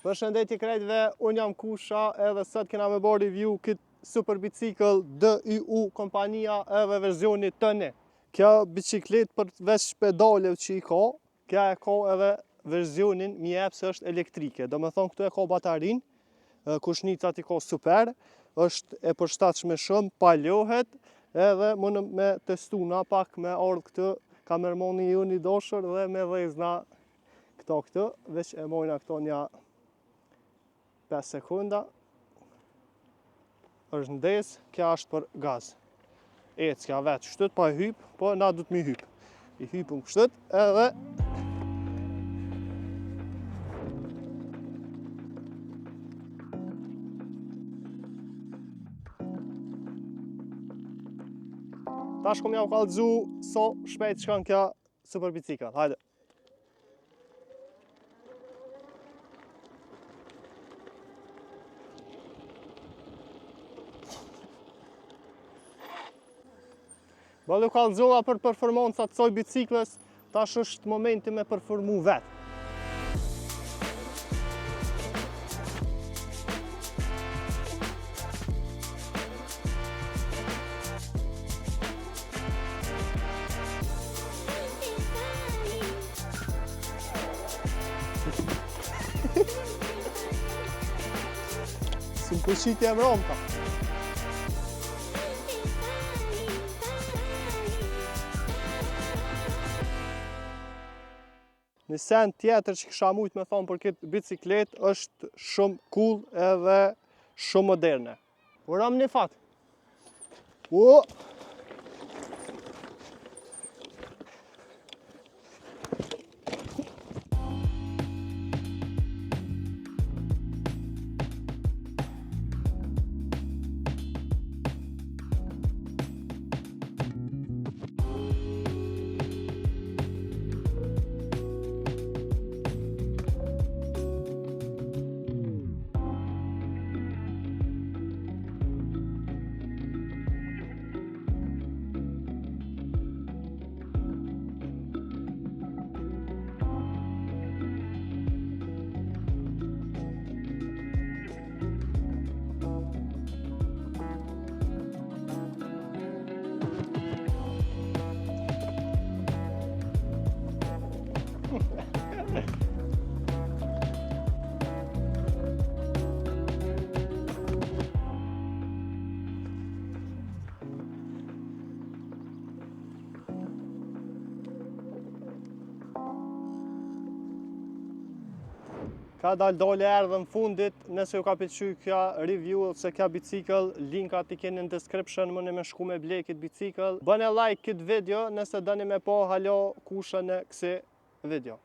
Përshëndetje krejtve, unë jam Kusha edhe sot kena me bërë review këtë super bicikl DYU kompania edhe verzioni tëni. Kjo biciklet për veç pedalev që i ka e ka edhe verzionin mi jep se është elektrike. Do me thonë këtu e ka batarin, kushnicat i ka super, është e përshtatshme shumë, pa lohet, edhe mundë me testuna pak me ardhë këtë kamermoni ju një doshër dhe me dhezna këto, veç e mojna këto nja 5 sekunda, është ndez, kja është për gaz. Ecë kja vetë kështët, pa e hyp, po na du të mi hyp. I hypëm kështët, edhe tash kom ja u kallëzu so shpejt shkan kja super bicikl. Hajde. Bëllu kallëzova për performancat të soj biciklës, tash është momenti me performu vetë. Së më përshitje e mromta. Një sen tjetër që kisha mujt me thonë për këtë biciklet është shumë cool edhe shumë moderne. Uram një fat. Ka dole erdhe në fundit, nëse ju ka pëlqy kja review ose kja bicikl, linkat i keni në description, mëni me shku me ble këtë bicikl. Bëne like këtë video nëse dëni me po halo Kushën e kësi video.